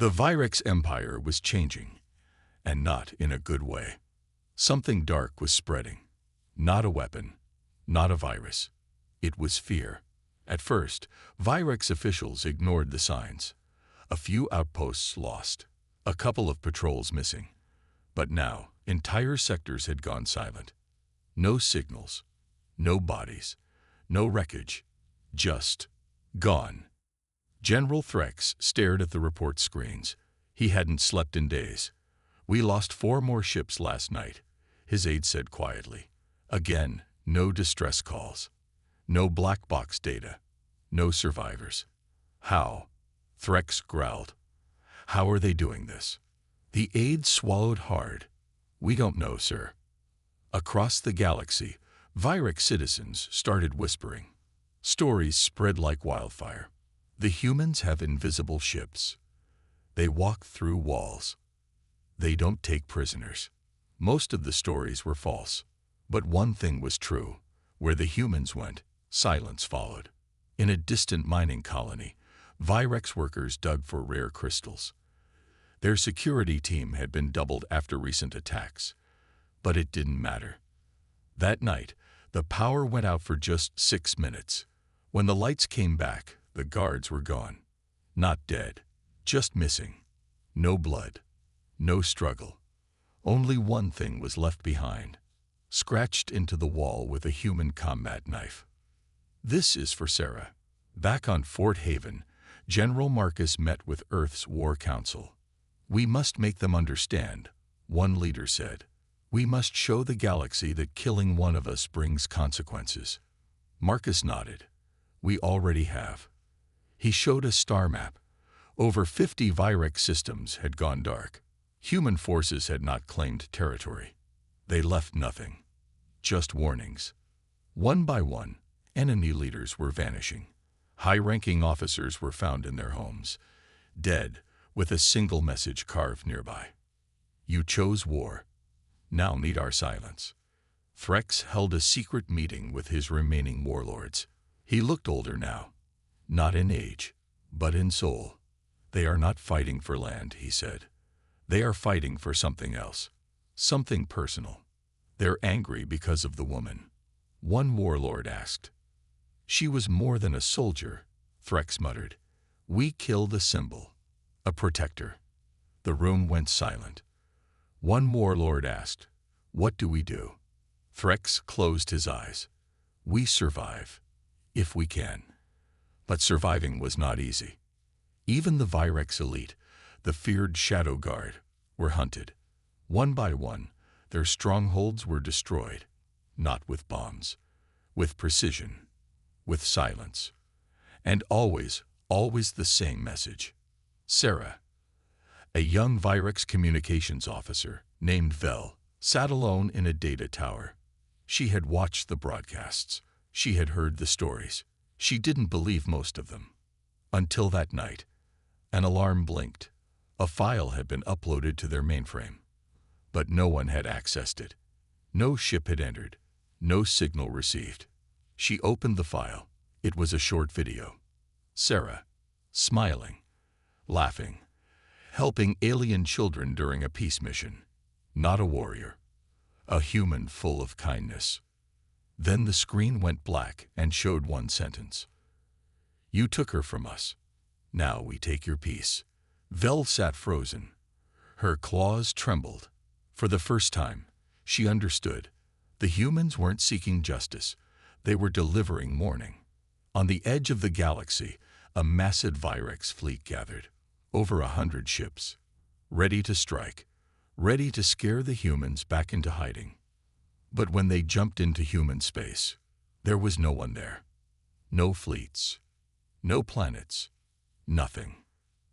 The Virex Empire was changing, and not in a good way. Something dark was spreading. Not a weapon, not a virus. It was fear. At first, Virex officials ignored the signs. A few outposts lost, a couple of patrols missing. But now, entire sectors had gone silent. No signals, no bodies, no wreckage, just gone. General Threx stared at the report screens. He hadn't slept in days. "We lost 4 more ships last night," his aide said quietly. Again, no distress calls. No black box data. No survivors. "How?" Threx growled. "How are they doing this?" The aide swallowed hard. "We don't know, sir." Across the galaxy, Virex citizens started whispering. Stories spread like wildfire. The humans have invisible ships. They walk through walls. They don't take prisoners. Most of the stories were false. But one thing was true. Where the humans went, silence followed. In a distant mining colony, Virex workers dug for rare crystals. Their security team had been doubled after recent attacks. But it didn't matter. That night, the power went out for just 6 minutes. When the lights came back, the guards were gone. Not dead, just missing. No blood, no struggle. Only one thing was left behind, scratched into the wall with a human combat knife. This is for Sarah. Back on Fort Haven, General Marcus met with Earth's War Council. "We must make them understand," one leader said. "We must show the galaxy that killing one of us brings consequences." Marcus nodded. "We already have." He showed a star map. Over 50 Virex systems had gone dark. Human forces had not claimed territory. They left nothing, just warnings. One by one, enemy leaders were vanishing. High-ranking officers were found in their homes, dead, with a single message carved nearby. "You chose war. Now need our silence." Threx held a secret meeting with his remaining warlords. He looked older now, not in age, but in soul. "They are not fighting for land," he said. "They are fighting for something else, something personal. They're angry because of the woman." One warlord asked. "She was more than a soldier," Threx muttered. "We killed a symbol, a protector." The room went silent. One warlord asked, "What do we do?" Threx closed his eyes. "We survive, if we can." But surviving was not easy. Even the Virex elite, the feared Shadow Guard, were hunted. One by one, their strongholds were destroyed, not with bombs, with precision, with silence. And always, always the same message. Sarah, a young Virex communications officer named Vel, sat alone in a data tower. She had watched the broadcasts. She had heard the stories. She didn't believe most of them. Until that night, an alarm blinked. A file had been uploaded to their mainframe. But no one had accessed it. No ship had entered. No signal received. She opened the file. It was a short video. Sarah, smiling, laughing, helping alien children during a peace mission. Not a warrior. A human full of kindness. Then the screen went black and showed one sentence. "You took her from us. Now we take your peace." Vel sat frozen. Her claws trembled. For the first time, she understood. The humans weren't seeking justice. They were delivering mourning. On the edge of the galaxy, a massive Virex fleet gathered. Over 100 ships. Ready to strike. Ready to scare the humans back into hiding. But when they jumped into human space, there was no one there. No fleets. No planets. Nothing.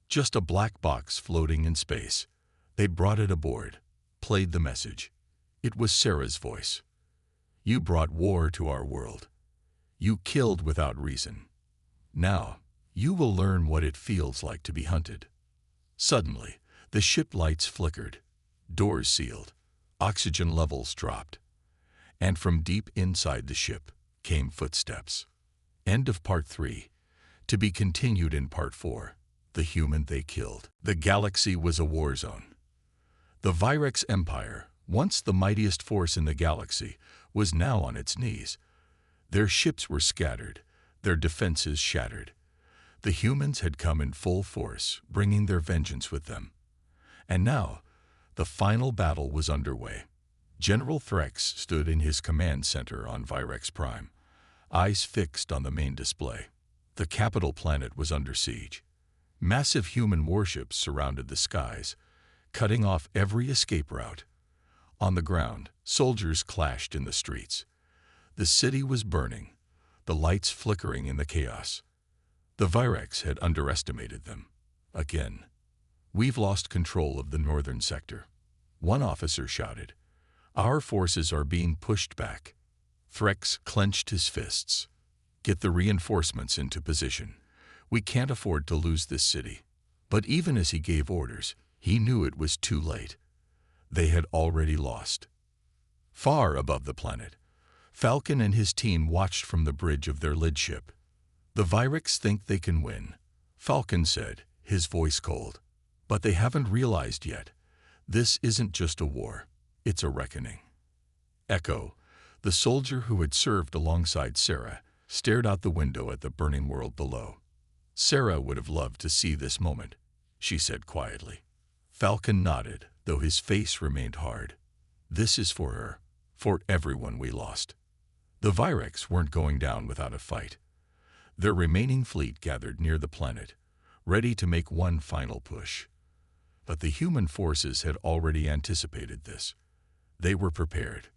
Just a black box floating in space. They brought it aboard, played the message. It was Sarah's voice. "You brought war to our world. You killed without reason. Now, you will learn what it feels like to be hunted." Suddenly, the ship lights flickered. Doors sealed. Oxygen levels dropped. And from deep inside the ship came footsteps. End of Part 3. To be continued in Part 4. the human they killed. The galaxy was a war zone. The Virex Empire, once the mightiest force in the galaxy, was now on its knees. Their ships were scattered, their defenses shattered. The humans had come in full force, bringing their vengeance with them. And now, the final battle was underway. General Threx stood in his command center on Virex Prime, eyes fixed on the main display. The capital planet was under siege. Massive human warships surrounded the skies, cutting off every escape route. On the ground, soldiers clashed in the streets. The city was burning, the lights flickering in the chaos. The Virex had underestimated them. Again. "We've lost control of the northern sector," one officer shouted. "Our forces are being pushed back." Threx clenched his fists. "Get the reinforcements into position. We can't afford to lose this city." But even as he gave orders, he knew it was too late. They had already lost. Far above the planet, Falcon and his team watched from the bridge of their lid ship. "The Virex think they can win," Falcon said, his voice cold. "But they haven't realized yet. This isn't just a war, it's a reckoning." Echo, the soldier who had served alongside Sarah, stared out the window at the burning world below. "Sarah would have loved to see this moment," she said quietly. Falcon nodded, though his face remained hard. "This is for her, for everyone we lost." The Virex weren't going down without a fight. Their remaining fleet gathered near the planet, ready to make one final push. But the human forces had already anticipated this. They were prepared.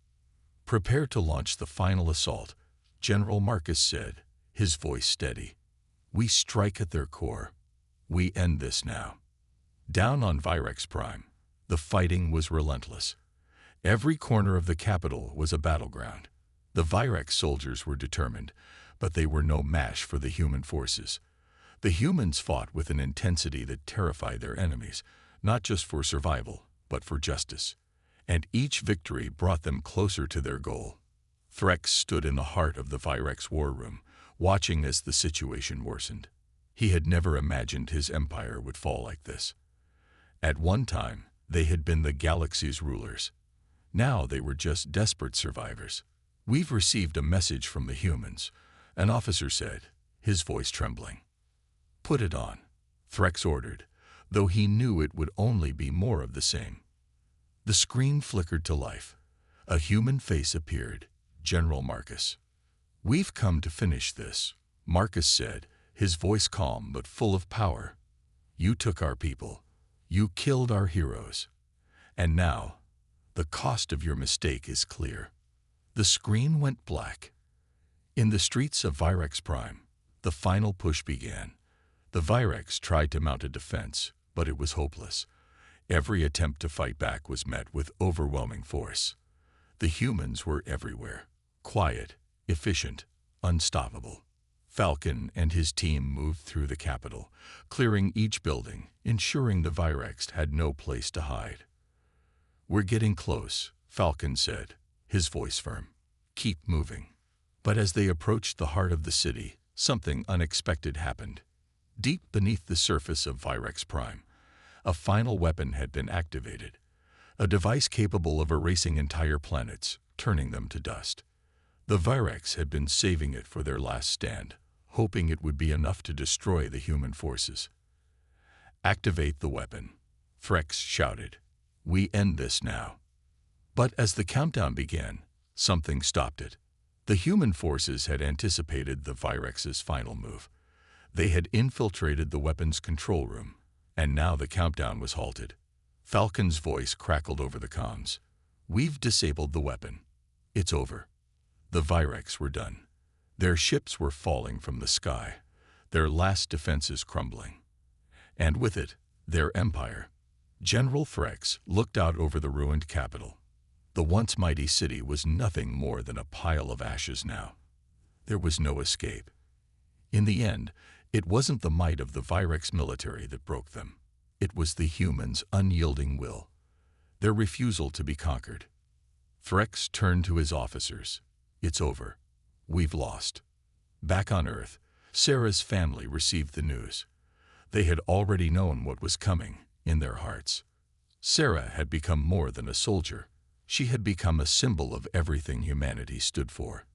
"Prepare to launch the final assault," General Marcus said, his voice steady. "We strike at their core. We end this now." Down on Virex Prime, the fighting was relentless. Every corner of the capital was a battleground. The Virex soldiers were determined, but they were no match for the human forces. The humans fought with an intensity that terrified their enemies, not just for survival, but for justice. And each victory brought them closer to their goal. Threx stood in the heart of the Virex war room, watching as the situation worsened. He had never imagined his empire would fall like this. At one time, they had been the galaxy's rulers. Now they were just desperate survivors. "We've received a message from the humans," an officer said, his voice trembling. "Put it on," Threx ordered, though he knew it would only be more of the same. The screen flickered to life. A human face appeared, General Marcus. "We've come to finish this," Marcus said, his voice calm but full of power. "You took our people. You killed our heroes. And now, the cost of your mistake is clear." The screen went black. In the streets of Virex Prime, the final push began. The Virex tried to mount a defense, but it was hopeless. Every attempt to fight back was met with overwhelming force. The humans were everywhere, quiet, efficient, unstoppable. Falcon and his team moved through the capital, clearing each building, ensuring the Virex had no place to hide. "We're getting close," Falcon said, his voice firm. "Keep moving." But as they approached the heart of the city, something unexpected happened. Deep beneath the surface of Virex Prime, a final weapon had been activated, a device capable of erasing entire planets, turning them to dust. The Virex had been saving it for their last stand, hoping it would be enough to destroy the human forces. "Activate the weapon," Threx shouted. "We end this now." But as the countdown began, something stopped it. The human forces had anticipated the Virex's final move. They had infiltrated the weapon's control room, and now the countdown was halted. Falcon's voice crackled over the comms. "We've disabled the weapon. It's over." The Virex were done. Their ships were falling from the sky, their last defenses crumbling. And with it, their empire. General Threx looked out over the ruined capital. The once mighty city was nothing more than a pile of ashes now. There was no escape. In the end, it wasn't the might of the Virex military that broke them. It was the humans' unyielding will, their refusal to be conquered. Threx turned to his officers. "It's over. We've lost." Back on Earth, Sarah's family received the news. They had already known what was coming in their hearts. Sarah had become more than a soldier. She had become a symbol of everything humanity stood for.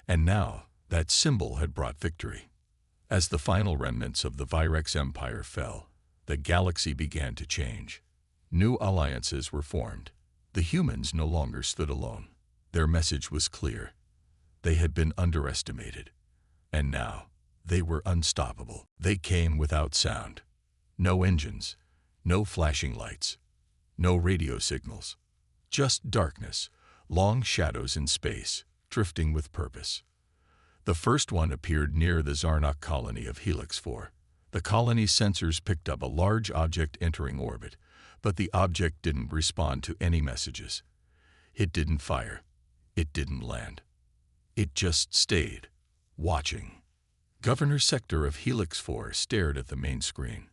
And now, that symbol had brought victory. As the final remnants of the Virex Empire fell, the galaxy began to change. New alliances were formed. The humans no longer stood alone. Their message was clear. They had been underestimated. And now, they were unstoppable. They came without sound. No engines, no flashing lights, no radio signals. Just darkness, long shadows in space, drifting with purpose. The first one appeared near the Zarnak colony of Helix 4. The colony's sensors picked up a large object entering orbit, but the object didn't respond to any messages. It didn't fire. It didn't land. It just stayed, watching. Governor Sector of Helix 4 stared at the main screen.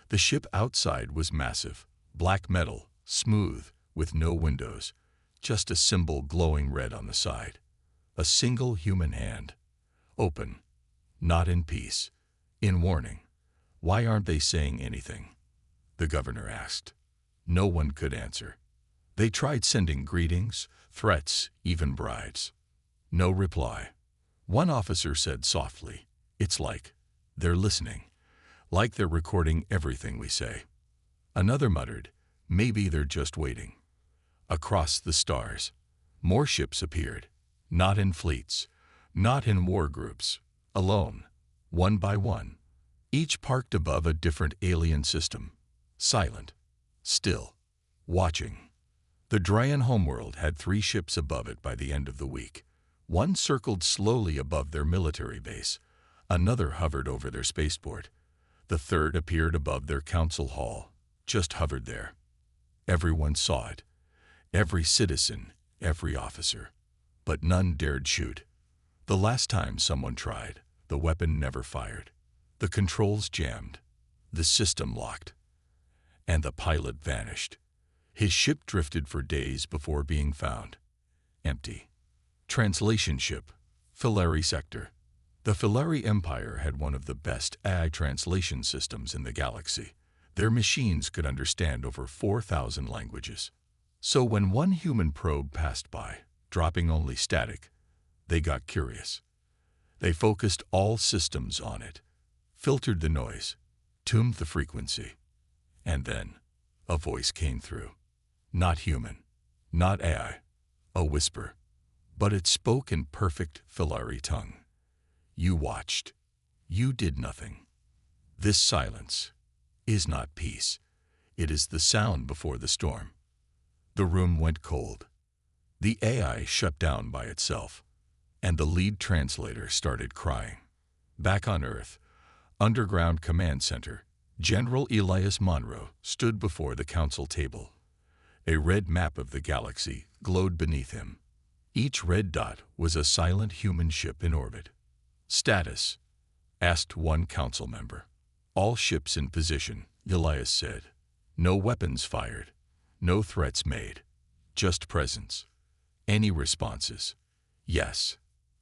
The ship outside was massive, black metal, smooth, with no windows, just a symbol glowing red on the side. A single human hand. Open. Not in peace. In warning. Why aren't they saying anything? The governor asked. No one could answer. They tried sending greetings, threats, even bribes. No reply. One officer said softly, "It's like they're listening, like they're recording everything we say." Another muttered, "Maybe they're just waiting." Across the stars, more ships appeared, not in fleets, not in war groups, alone, one by one, each parked above a different alien system, silent, still, watching. The Dryan homeworld had 3 ships above it by the end of the week. One circled slowly above their military base, another hovered over their spaceport, the third appeared above their council hall, just hovered there. Everyone saw it. Every citizen, every officer. But none dared shoot. The last time someone tried, the weapon never fired. The controls jammed. The system locked. And the pilot vanished. His ship drifted for days before being found. Empty. Translation ship, Filari Sector. The Filari Empire had one of the best AI translation systems in the galaxy. Their machines could understand over 4,000 languages. So when one human probe passed by, dropping only static, they got curious. They focused all systems on it, filtered the noise, tuned the frequency. And then, a voice came through. Not human, not AI, a whisper. But it spoke in perfect Filari tongue. You watched. You did nothing. This silence is not peace. It is the sound before the storm. The room went cold. The AI shut down by itself, and the lead translator started crying. Back on Earth, Underground Command Center, General Elias Monroe stood before the council table. A red map of the galaxy glowed beneath him. Each red dot was a silent human ship in orbit. "Status?" asked one council member. "All ships in position," Elias said. "No weapons fired. No threats made. Just presence." "Any responses?" "Yes."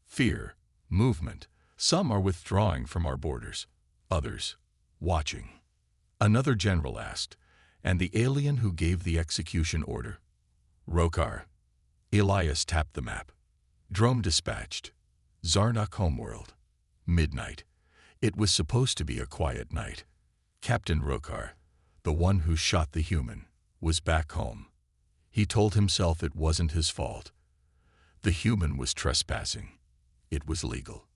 "Fear, movement. Some are withdrawing from our borders. Others, watching." Another general asked, "And the alien who gave the execution order?" "Rokar." Elias tapped the map. "Drone dispatched. Zarnak homeworld. Midnight. It was supposed to be a quiet night. Captain Rokar, the one who shot the human, was back home. He told himself it wasn't his fault. The human was trespassing. It was legal.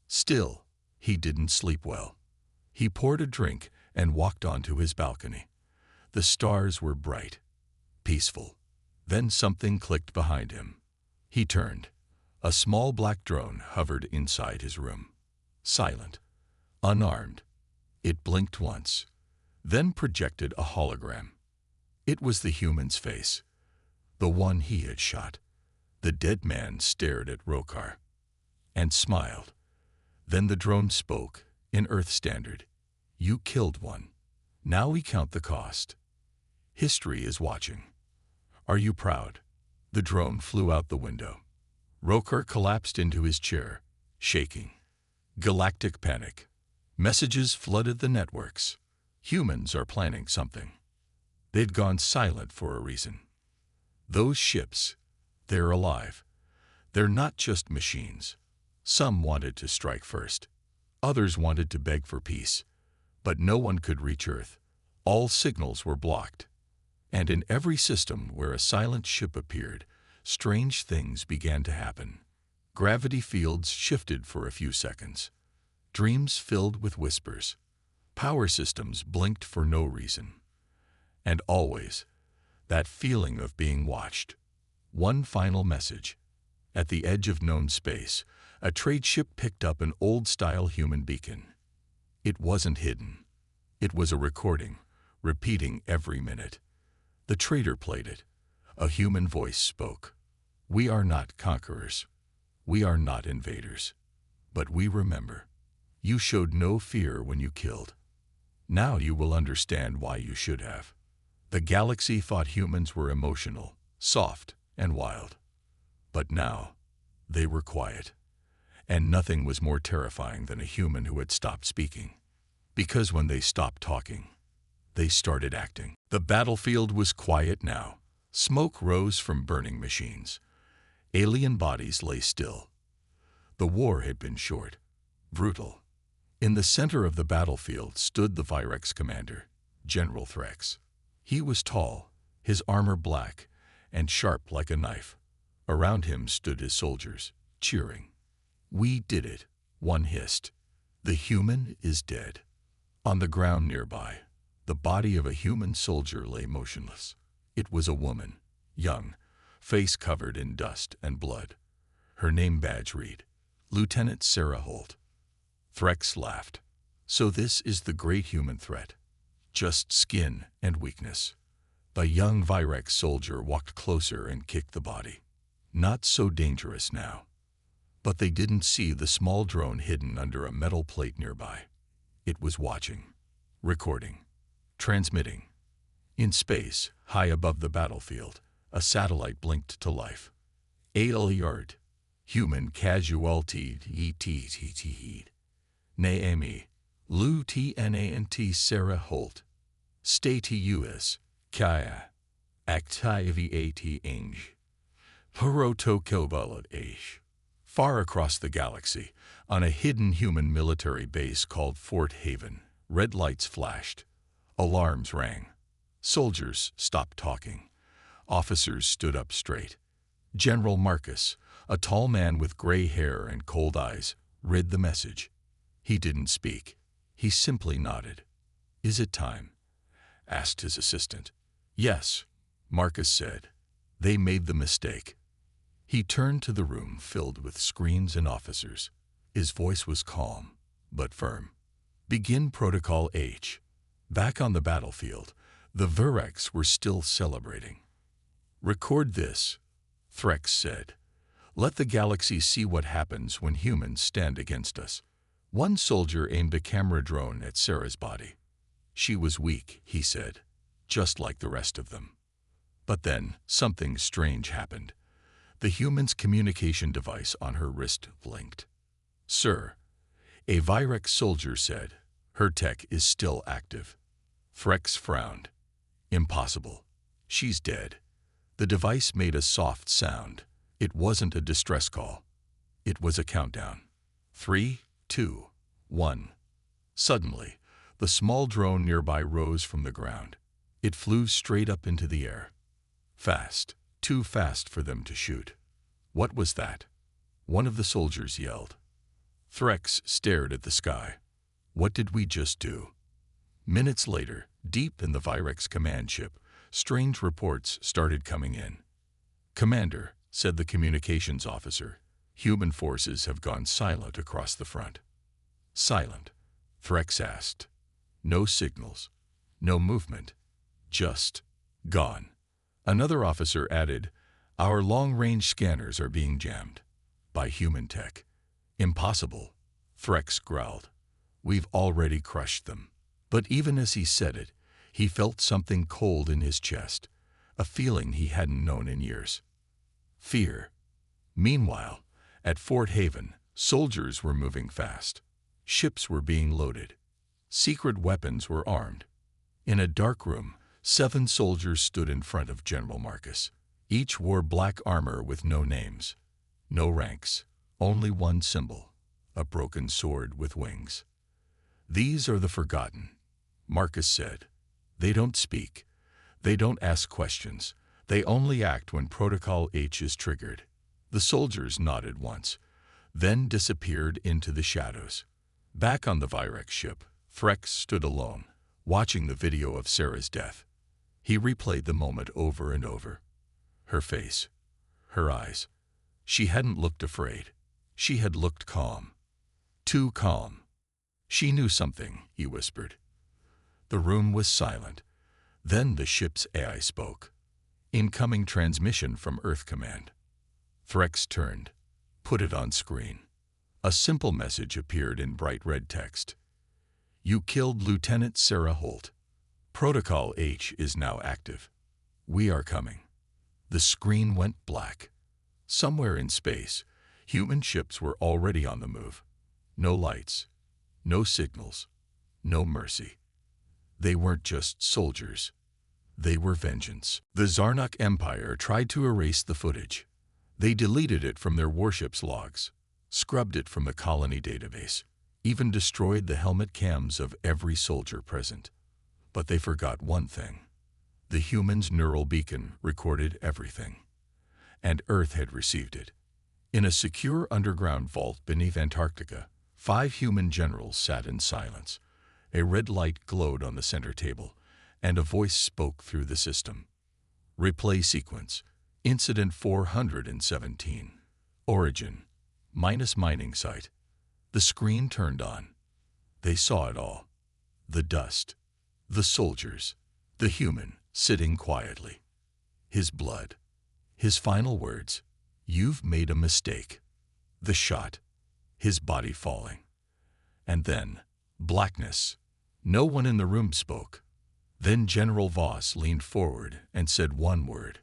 Still, he didn't sleep well. He poured a drink and walked onto his balcony. The stars were bright, peaceful. Then something clicked behind him. He turned. A small black drone hovered inside his room. Silent, unarmed. It blinked once, then projected a hologram. It was the human's face, the one he had shot. The dead man stared at Rokar and smiled. Then the drone spoke in Earth Standard. "You killed one. Now we count the cost. History is watching. Are you proud?" The drone flew out the window. Rokar collapsed into his chair, shaking. Galactic panic. Messages flooded the networks. Humans are planning something. They'd gone silent for a reason. Those ships, they're alive. They're not just machines. Some wanted to strike first. Others wanted to beg for peace. But no one could reach Earth. All signals were blocked. And in every system where a silent ship appeared, strange things began to happen. Gravity fields shifted for a few seconds. Dreams filled with whispers. Power systems blinked for no reason. And always, that feeling of being watched. One final message. At the edge of known space, a trade ship picked up an old-style human beacon. It wasn't hidden. It was a recording, repeating every minute. The trader played it. A human voice spoke. We are not conquerors. We are not invaders. But we remember. You showed no fear when you killed. Now you will understand why you should have. The galaxy thought humans were emotional, soft, and wild. But now, they were quiet. And nothing was more terrifying than a human who had stopped speaking. Because when they stopped talking, they started acting. The battlefield was quiet now. Smoke rose from burning machines. Alien bodies lay still. The war had been short, brutal. In the center of the battlefield stood the Virex commander, General Threx. He was tall, his armor black, and sharp like a knife. Around him stood his soldiers, cheering. We did it, one hissed. The human is dead. On the ground nearby, the body of a human soldier lay motionless. It was a woman, young, face covered in dust and blood. Her name badge read, Lieutenant Sarah Holt. Threx laughed. So this is the great human threat. Just skin and weakness. The young Virex soldier walked closer and kicked the body. Not so dangerous now. But they didn't see the small drone hidden under a metal plate nearby. It was watching, recording, transmitting. In space, high above the battlefield, a satellite blinked to life. Alert. Human casualty. Naomi. Lieutenant Sarah Holt. State US. Kaya. Activate Inge. Protokovalat Aish. Far across the galaxy, on a hidden human military base called Fort Haven, red lights flashed. Alarms rang. Soldiers stopped talking. Officers stood up straight. General Marcus, a tall man with gray hair and cold eyes, read the message. He didn't speak. He simply nodded. Is it time? Asked his assistant. Yes, Marcus said. They made the mistake. He turned to the room filled with screens and officers. His voice was calm, but firm. Begin Protocol H. Back on the battlefield, the Virex were still celebrating. Record this, Threx said. Let the galaxy see what happens when humans stand against us. One soldier aimed a camera drone at Sarah's body. She was weak, he said, just like the rest of them. But then something strange happened. The human's communication device on her wrist blinked. Sir, a Virex soldier said, her tech is still active. Threx frowned. Impossible. She's dead. The device made a soft sound. It wasn't a distress call. It was a countdown. 3, 2, 1. Suddenly, the small drone nearby rose from the ground. It flew straight up into the air. Fast. Too fast for them to shoot. What was that? One of the soldiers yelled. Threx stared at the sky. What did we just do? Minutes later, deep in the Virex command ship, strange reports started coming in. Commander, said the communications officer, human forces have gone silent across the front. Silent? Threx asked. No signals. No movement. Just gone. Another officer added, our long-range scanners are being jammed. By human tech. Impossible, Threx growled. We've already crushed them. But even as he said it, he felt something cold in his chest, a feeling he hadn't known in years. Fear. Meanwhile, at Fort Haven, soldiers were moving fast. Ships were being loaded. Secret weapons were armed. In a dark room, 7 soldiers stood in front of General Marcus. Each wore black armor with no names, no ranks, only one symbol, a broken sword with wings. "These are the forgotten," Marcus said. "They don't speak. They don't ask questions. They only act when Protocol H is triggered." The soldiers nodded once, then disappeared into the shadows. Back on the Virex ship, Threx stood alone, watching the video of Sarah's death. He replayed the moment over and over. Her face, her eyes. She hadn't looked afraid. She had looked calm. Too calm. "She knew something," he whispered. The room was silent. Then the ship's AI spoke. "Incoming transmission from Earth Command." Threx turned, put it on screen. A simple message appeared in bright red text. "You killed Lieutenant Sarah Holt. Protocol H is now active. We are coming." The screen went black. Somewhere in space, human ships were already on the move. No lights, no signals, no mercy. They weren't just soldiers. They were vengeance. The Zarnok Empire tried to erase the footage. They deleted it from their warship's logs, scrubbed it from the colony database, even destroyed the helmet cams of every soldier present. But they forgot one thing. The humans' neural beacon recorded everything. And Earth had received it. In a secure underground vault beneath Antarctica, 5 human generals sat in silence. A red light glowed on the center table, and a voice spoke through the system. "Replay sequence. Incident 417. Origin. Minus mining site." The screen turned on. They saw it all. The dust. The soldiers. The human, sitting quietly. His blood. His final words. "You've made a mistake." The shot. His body falling. And then, blackness. No one in the room spoke. Then General Voss leaned forward and said one word.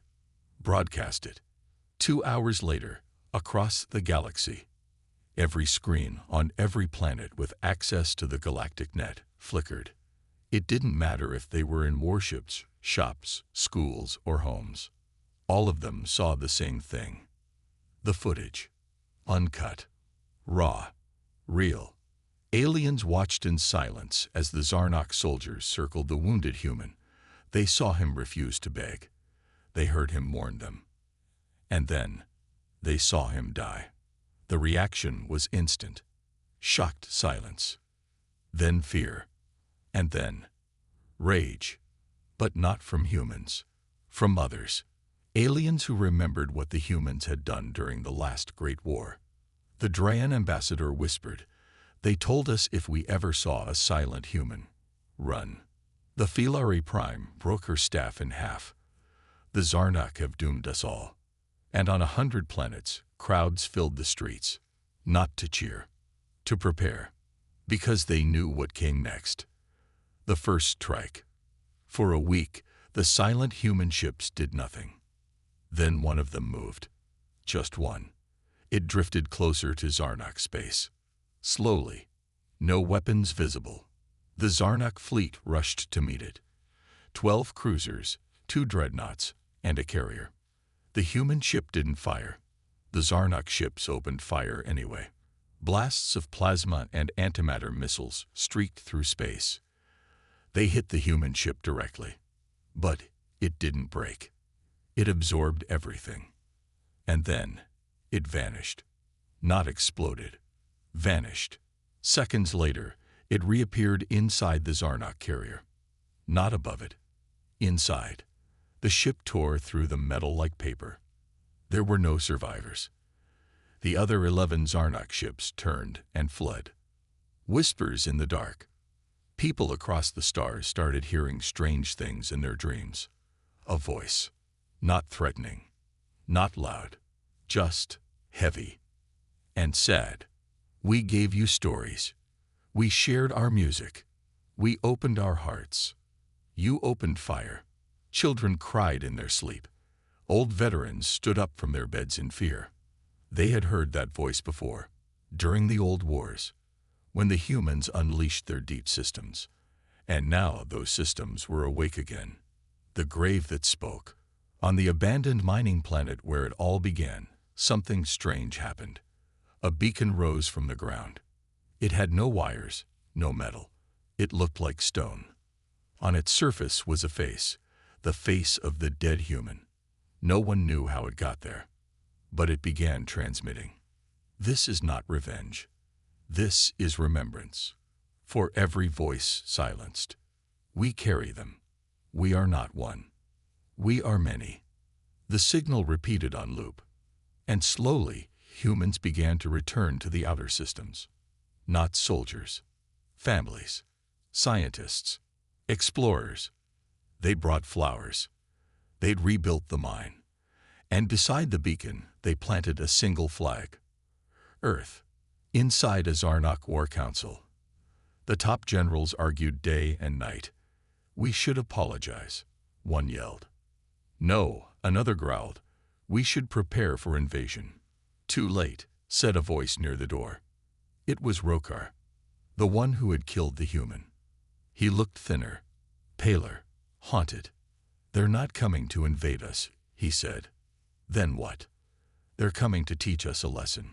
"Broadcast it." 2 hours later, across the galaxy, every screen on every planet with access to the galactic net flickered. It didn't matter if they were in warships, shops, schools, or homes. All of them saw the same thing. The footage. Uncut. Raw. Real. Aliens watched in silence as the Zarnok soldiers circled the wounded human. They saw him refuse to beg. They heard him mourn them. And then, they saw him die. The reaction was instant. Shocked silence. Then fear. And then rage. But not from humans. From others. Aliens who remembered what the humans had done during the last Great War. The Drayan ambassador whispered, "They told us if we ever saw a silent human, run." The Filari Prime broke her staff in half. "The Zarnok have doomed us all." And on 100 planets, crowds filled the streets. Not to cheer. To prepare. Because they knew what came next. The first strike. For a week, the silent human ships did nothing. Then one of them moved. Just one. It drifted closer to Zarnok space. Slowly. No weapons visible. The Zarnok fleet rushed to meet it. 12 cruisers, 2 dreadnoughts, and a carrier. The human ship didn't fire. The Zarnok ships opened fire anyway. Blasts of plasma and antimatter missiles streaked through space. They hit the human ship directly. But it didn't break. It absorbed everything. And then it vanished. Not exploded. Vanished. Seconds later, it reappeared inside the Zarnok carrier. Not above it. Inside. The ship tore through the metal like paper. There were no survivors. The other 11 Zarnok ships turned and fled. Whispers in the dark. People across the stars started hearing strange things in their dreams. A voice. Not threatening. Not loud. Just heavy. And sad. "We gave you stories. We shared our music. We opened our hearts. You opened fire." Children cried in their sleep. Old veterans stood up from their beds in fear. They had heard that voice before, during the old wars, when the humans unleashed their deep systems. And now those systems were awake again. The grave that spoke. On the abandoned mining planet where it all began, something strange happened. A beacon rose from the ground. It had no wires, no metal. It looked like stone. On its surface was a face, the face of the dead human. No one knew how it got there, but it began transmitting. This is not revenge. This is remembrance. For every voice silenced, we carry them. We are not one. We are many. The signal repeated on loop. And slowly, humans began to return to the outer systems. Not soldiers, families, scientists, explorers. They brought flowers. They'd rebuilt the mine. And beside the beacon, they planted a single flag. Earth. Inside a Zarnok War Council. The top generals argued day and night. We should apologize, one yelled. No, another growled. We should prepare for invasion. Too late, said a voice near the door. It was Rokar, the one who had killed the human. He looked thinner, paler, haunted. They're not coming to invade us, he said. Then what? They're coming to teach us a lesson.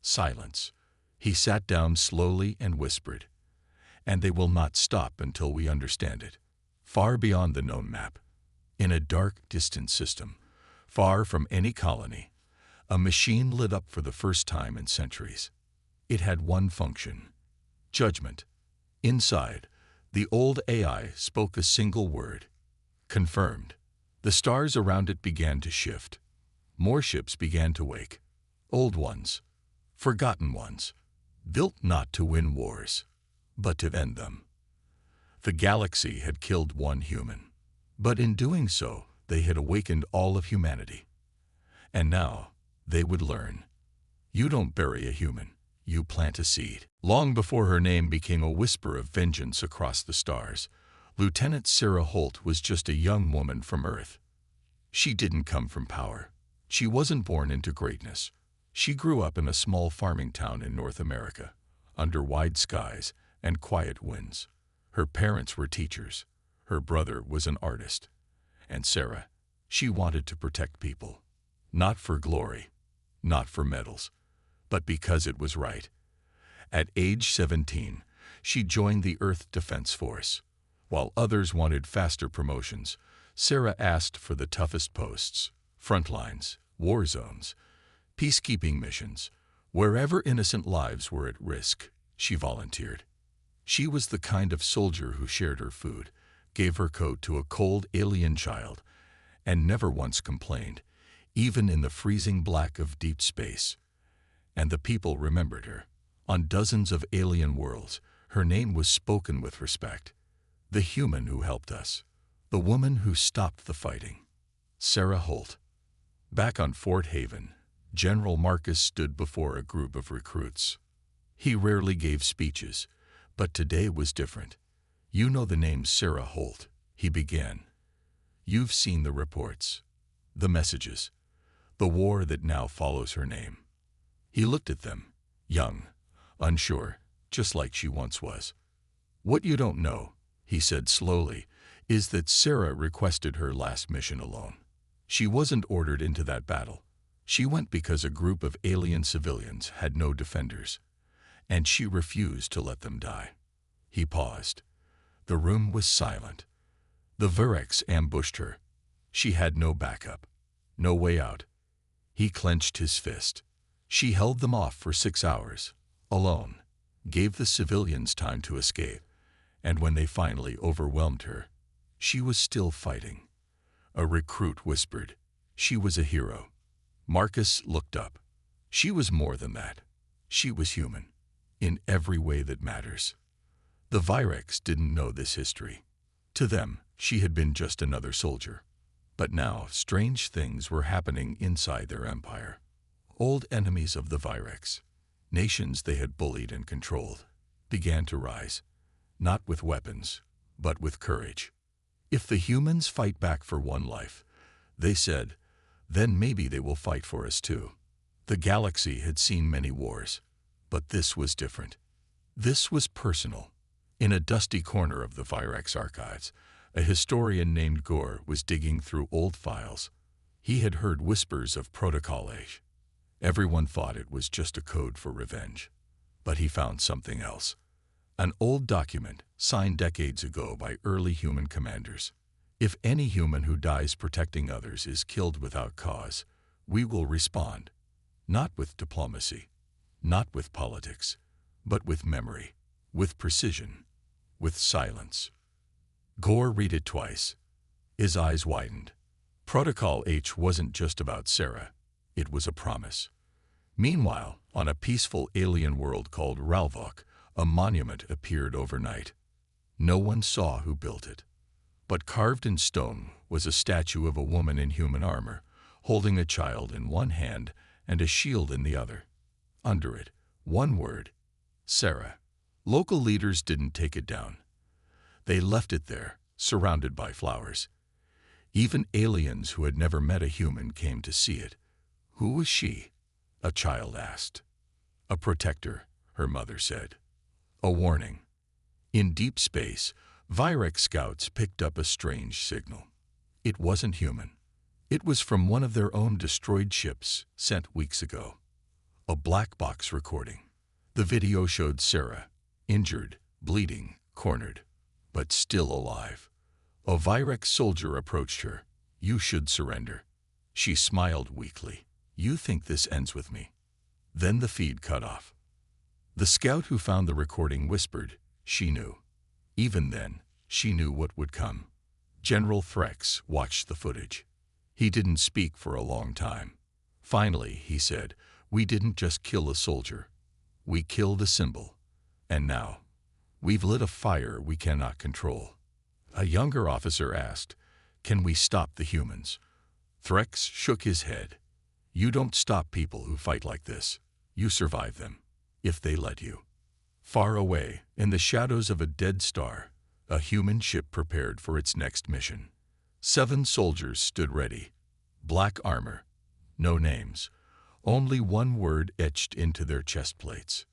Silence. He sat down slowly and whispered. And they will not stop until we understand it. Far beyond the known map, in a dark, distant system, far from any colony, a machine lit up for the first time in centuries. It had one function: judgment. Inside, the old AI spoke a single word: confirmed. The stars around it began to shift. More ships began to wake. Old ones, forgotten ones, built not to win wars, but to end them. The galaxy had killed one human, but in doing so, they had awakened all of humanity. And now, they would learn. You don't bury a human, you plant a seed. Long before her name became a whisper of vengeance across the stars, Lieutenant Sarah Holt was just a young woman from Earth. She didn't come from power. She wasn't born into greatness. She grew up in a small farming town in North America, under wide skies and quiet winds. Her parents were teachers. Her brother was an artist. And Sarah, she wanted to protect people. Not for glory, not for medals, but because it was right. At age 17, she joined the Earth Defense Force. While others wanted faster promotions, Sarah asked for the toughest posts: front lines, war zones, peacekeeping missions. Wherever innocent lives were at risk, she volunteered. She was the kind of soldier who shared her food, gave her coat to a cold alien child, and never once complained, even in the freezing black of deep space. And the people remembered her. On dozens of alien worlds, her name was spoken with respect. The human who helped us. The woman who stopped the fighting. Sarah Holt. Back on Fort Haven, General Marcus stood before a group of recruits. He rarely gave speeches, but today was different. You know the name Sarah Holt, he began. You've seen the reports, the messages, the war that now follows her name. He looked at them, young, unsure, just like she once was. What you don't know, he said slowly, is that Sarah requested her last mission alone. She wasn't ordered into that battle. She went because a group of alien civilians had no defenders, and she refused to let them die. He paused. The room was silent. The Virex ambushed her. She had no backup, no way out. He clenched his fist. She held them off for 6 hours, alone, gave the civilians time to escape, and when they finally overwhelmed her, she was still fighting. A recruit whispered, she was a hero. Marcus looked up. She was more than that. She was human, in every way that matters. The Virex didn't know this history. To them, she had been just another soldier. But now, strange things were happening inside their empire. Old enemies of the Virex, nations they had bullied and controlled, began to rise, not with weapons, but with courage. If the humans fight back for one life, they said, then maybe they will fight for us too. The galaxy had seen many wars, but this was different. This was personal. In a dusty corner of the Virex archives, a historian named Gore was digging through old files. He had heard whispers of Protocol H. Everyone thought it was just a code for revenge. But he found something else. An old document signed decades ago by early human commanders. If any human who dies protecting others is killed without cause, we will respond. Not with diplomacy, not with politics, but with memory, with precision, with silence. Gore read it twice. His eyes widened. Protocol H wasn't just about Sarah. It was a promise. Meanwhile, on a peaceful alien world called Ralvok, a monument appeared overnight. No one saw who built it. But carved in stone was a statue of a woman in human armor, holding a child in one hand and a shield in the other. Under it, one word: Sarah. Local leaders didn't take it down. They left it there, surrounded by flowers. Even aliens who had never met a human came to see it. Who was she? A child asked. A protector, her mother said. A warning. In deep space, Virex scouts picked up a strange signal. It wasn't human. It was from one of their own destroyed ships sent weeks ago. A black box recording. The video showed Sarah, injured, bleeding, cornered, but still alive. A Virex soldier approached her. You should surrender. She smiled weakly. You think this ends with me? Then the feed cut off. The scout who found the recording whispered, she knew. Even then, she knew what would come. General Threx watched the footage. He didn't speak for a long time. Finally, he said, we didn't just kill a soldier. We killed a symbol. And now, we've lit a fire we cannot control. A younger officer asked, can we stop the humans? Threx shook his head. You don't stop people who fight like this. You survive them, if they let you. Far away, in the shadows of a dead star, a human ship prepared for its next mission. 7 soldiers stood ready. Black armor, no names, only one word etched into their chest plates.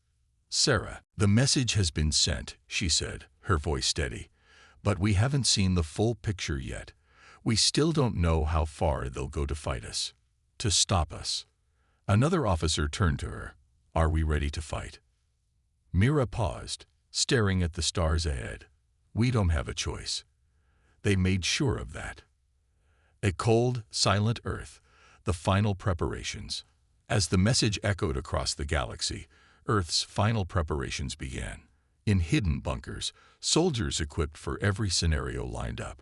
Sarah, the message has been sent, she said, her voice steady. But we haven't seen the full picture yet. We still don't know how far they'll go to fight us, to stop us. Another officer turned to her. Are we ready to fight? Mira paused, staring at the stars ahead. We don't have a choice. They made sure of that. A cold, silent Earth, the final preparations. As the message echoed across the galaxy, Earth's final preparations began. In hidden bunkers, soldiers equipped for every scenario lined up.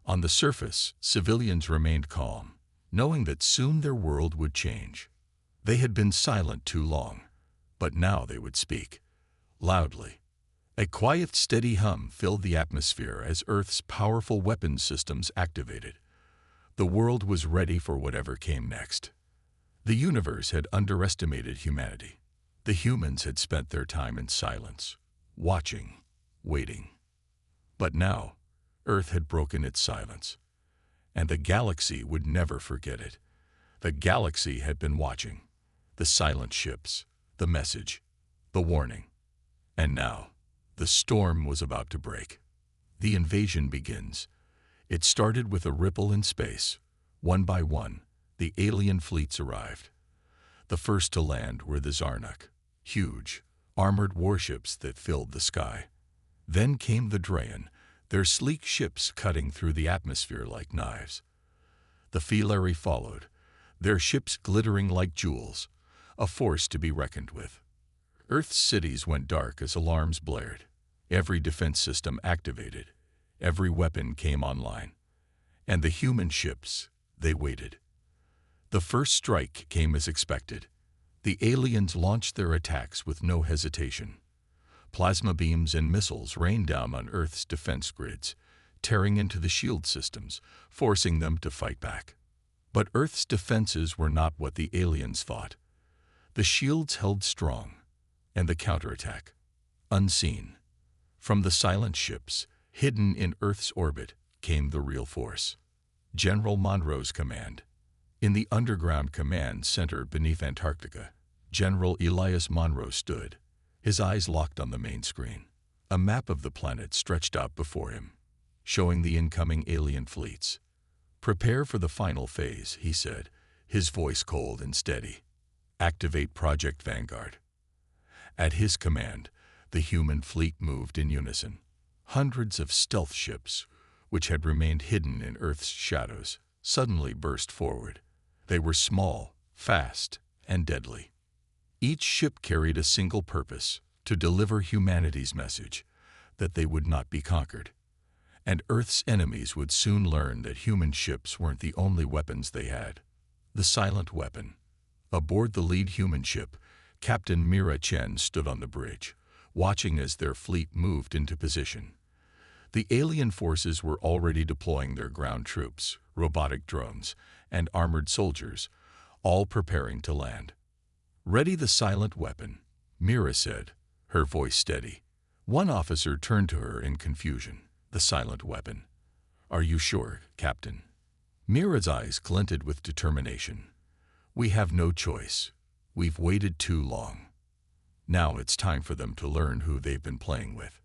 On the surface, civilians remained calm, knowing that soon their world would change. They had been silent too long, but now they would speak. Loudly. A quiet, steady hum filled the atmosphere as Earth's powerful weapons systems activated. The world was ready for whatever came next. The universe had underestimated humanity. The humans had spent their time in silence, watching, waiting. But now, Earth had broken its silence, and the galaxy would never forget it. The galaxy had been watching. The silent ships, the message, the warning. And now, the storm was about to break. The invasion begins. It started with a ripple in space. One by one, the alien fleets arrived. The first to land were the Zarnuk, huge, armored warships that filled the sky. Then came the Drayan, their sleek ships cutting through the atmosphere like knives. The Filari followed, their ships glittering like jewels, a force to be reckoned with. Earth's cities went dark as alarms blared. Every defense system activated. Every weapon came online. And the human ships, they waited. The first strike came as expected. The aliens launched their attacks with no hesitation. Plasma beams and missiles rained down on Earth's defense grids, tearing into the shield systems, forcing them to fight back. But Earth's defenses were not what the aliens thought. The shields held strong, and the counterattack, unseen. From the silent ships, hidden in Earth's orbit, came the real force. General Monroe's command. In the underground command center beneath Antarctica, General Elias Monroe stood, his eyes locked on the main screen. A map of the planet stretched out before him, showing the incoming alien fleets. "Prepare for the final phase," he said, his voice cold and steady. "Activate Project Vanguard." At his command, the human fleet moved in unison. Hundreds of stealth ships, which had remained hidden in Earth's shadows, suddenly burst forward. They were small, fast, and deadly. Each ship carried a single purpose: to deliver humanity's message that they would not be conquered. And Earth's enemies would soon learn that human ships weren't the only weapons they had. The silent weapon. Aboard the lead human ship, Captain Mira Chen stood on the bridge, watching as their fleet moved into position. The alien forces were already deploying their ground troops, robotic drones, and armored soldiers, all preparing to land. "Ready the silent weapon," Mira said, her voice steady. One officer turned to her in confusion. "The silent weapon. Are you sure, Captain?" Mira's eyes glinted with determination. "We have no choice. We've waited too long. Now it's time for them to learn who they've been playing with."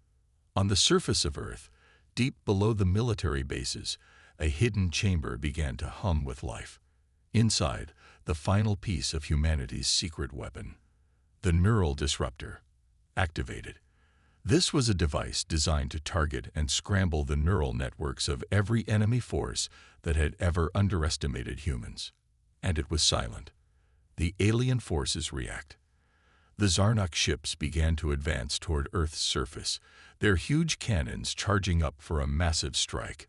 On the surface of Earth, deep below the military bases, a hidden chamber began to hum with life. Inside, the final piece of humanity's secret weapon. The neural disruptor. Activated. This was a device designed to target and scramble the neural networks of every enemy force that had ever underestimated humans. And it was silent. The alien forces react. The Zarnak ships began to advance toward Earth's surface, their huge cannons charging up for a massive strike.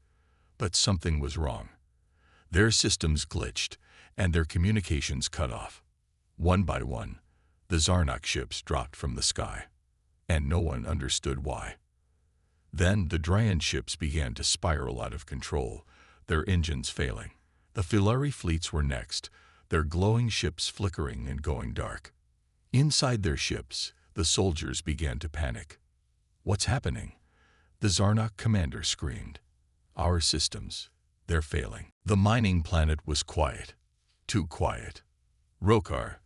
But something was wrong. Their systems glitched, and their communications cut off. One by one, the Zarnak ships dropped from the sky, and no one understood why. Then the Dryan ships began to spiral out of control, their engines failing. The Filari fleets were next, their glowing ships flickering and going dark. Inside their ships, the soldiers began to panic. "What's happening?" The Zarnak commander screamed. "Our systems, they're failing." The mining planet was quiet. Too quiet. Rokar,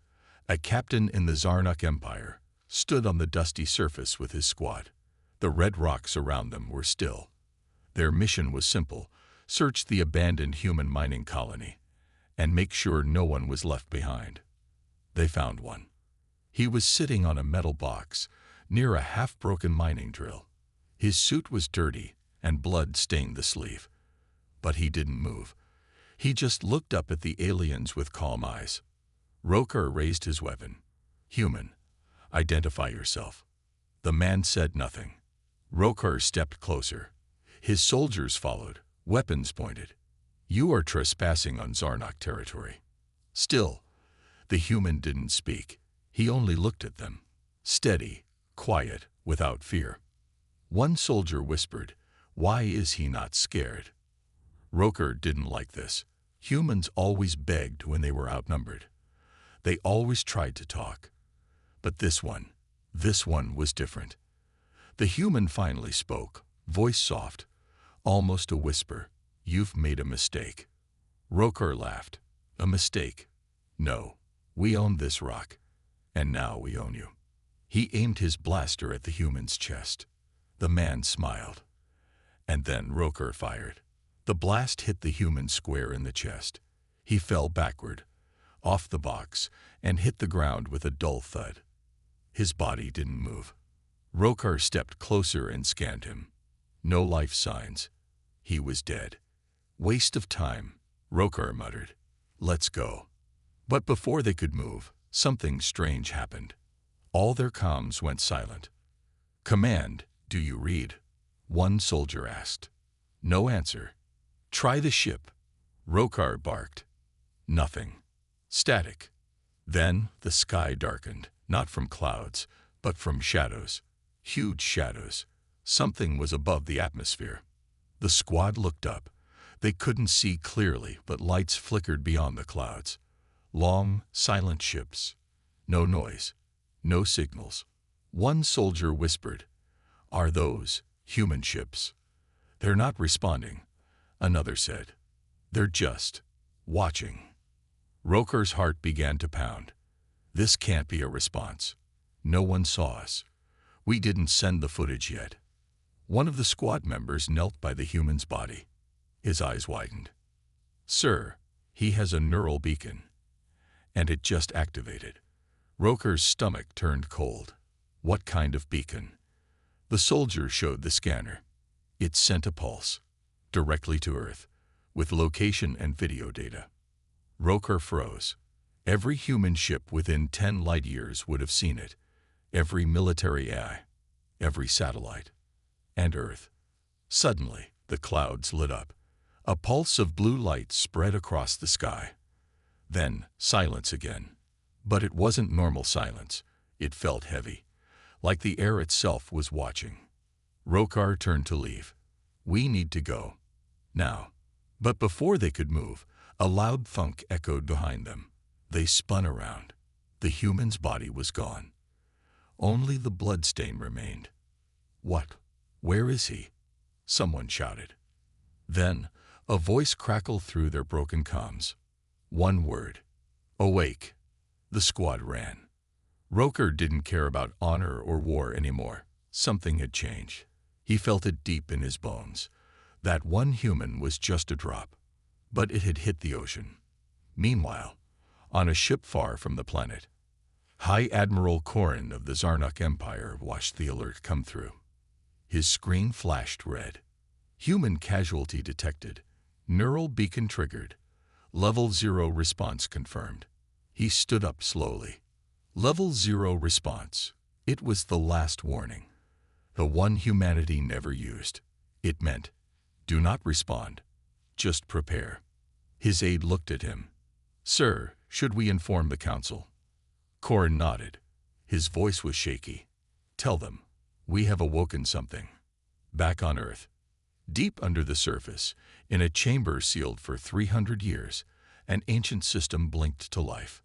a captain in the Zarnak Empire, stood on the dusty surface with his squad. The red rocks around them were still. Their mission was simple: search the abandoned human mining colony and make sure no one was left behind. They found one. He was sitting on a metal box near a half-broken mining drill. His suit was dirty and blood stained the sleeve. But he didn't move. He just looked up at the aliens with calm eyes. Rokar raised his weapon. "Human, identify yourself." The man said nothing. Rokar stepped closer. His soldiers followed, weapons pointed. "You are trespassing on Zarnak territory." Still, the human didn't speak. He only looked at them. Steady, quiet, without fear. One soldier whispered, "Why is he not scared?" Rokar didn't like this. Humans always begged when they were outnumbered. They always tried to talk. But this one was different. The human finally spoke, voice soft, almost a whisper. "You've made a mistake." Rokar laughed. "A mistake? No, we own this rock, and now we own you." He aimed his blaster at the human's chest. The man smiled. And then Rokar fired. The blast hit the human square in the chest. He fell backward, off the box, and hit the ground with a dull thud. His body didn't move. Rokar stepped closer and scanned him. No life signs. He was dead. "Waste of time," Rokar muttered. "Let's go." But before they could move, something strange happened. All their comms went silent. "Command, do you read?" one soldier asked. No answer. "Try the ship," Rokar barked. Nothing. Static. Then the sky darkened, not from clouds, but from shadows. Huge shadows. Something was above the atmosphere. The squad looked up. They couldn't see clearly, but lights flickered beyond the clouds. Long, silent ships. No noise. No signals. One soldier whispered, "Are those human ships?" "They're not responding," another said. "They're just watching." Rokar's heart began to pound. This can't be a response. No one saw us. We didn't send the footage yet. One of the squad members knelt by the human's body. His eyes widened. Sir, he has a neural beacon. And it just activated. Roker's stomach turned cold. What kind of beacon? The soldier showed the scanner. It sent a pulse, directly to Earth, with location and video data. Roker froze. Every human ship within 10 light years would have seen it. Every military AI, every satellite, and Earth. Suddenly, the clouds lit up. A pulse of blue light spread across the sky. Then, silence again. But it wasn't normal silence. It felt heavy, like the air itself was watching. Rokar turned to leave. We need to go. Now. But before they could move, a loud thunk echoed behind them. They spun around. The human's body was gone. Only the bloodstain remained. What? Where is he? Someone shouted. Then, a voice crackled through their broken comms. One word. Awake. The squad ran. Roker didn't care about honor or war anymore. Something had changed. He felt it deep in his bones. That one human was just a drop. But it had hit the ocean. Meanwhile, on a ship far from the planet, High Admiral Korin of the Zarnuk Empire watched the alert come through. His screen flashed red. Human casualty detected. Neural beacon triggered. Level 0 response confirmed. He stood up slowly. Level 0 response. It was the last warning. The one humanity never used. It meant, do not respond. Just prepare. His aide looked at him. Sir, should we inform the council? Korin nodded. His voice was shaky. Tell them, we have awoken something. Back on Earth, deep under the surface, in a chamber sealed for 300 years, an ancient system blinked to life.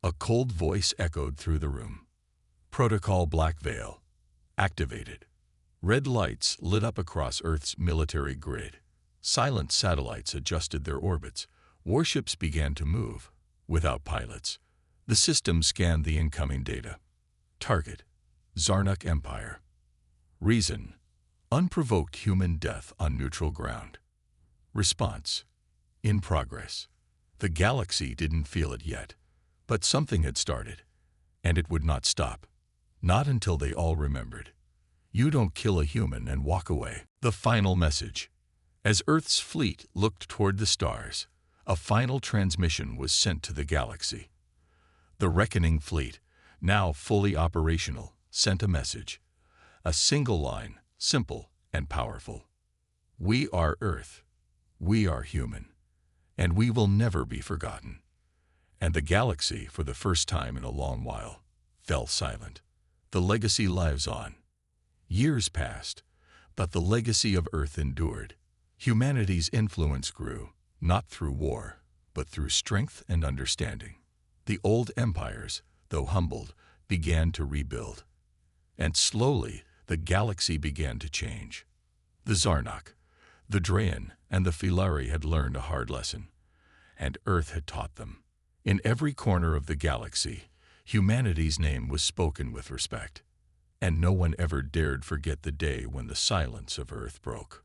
A cold voice echoed through the room. Protocol Black Veil. Activated. Red lights lit up across Earth's military grid. Silent satellites adjusted their orbits. Warships began to move, without pilots. The system scanned the incoming data. Target: Zarnuk Empire. Reason: unprovoked human death on neutral ground. Response: in progress. The galaxy didn't feel it yet, but something had started, and it would not stop. Not until they all remembered. You don't kill a human and walk away. The final message. As Earth's fleet looked toward the stars, a final transmission was sent to the galaxy. The Reckoning Fleet, now fully operational, sent a message. A single line, simple and powerful. We are Earth. We are human. And we will never be forgotten. And the galaxy, for the first time in a long while, fell silent. The legacy lives on. Years passed, but the legacy of Earth endured. Humanity's influence grew, not through war, but through strength and understanding. The old empires, though humbled, began to rebuild. And slowly, the galaxy began to change. The Zarnuk, the Drayan, and the Filari had learned a hard lesson, and Earth had taught them. In every corner of the galaxy, humanity's name was spoken with respect, and no one ever dared forget the day when the silence of Earth broke.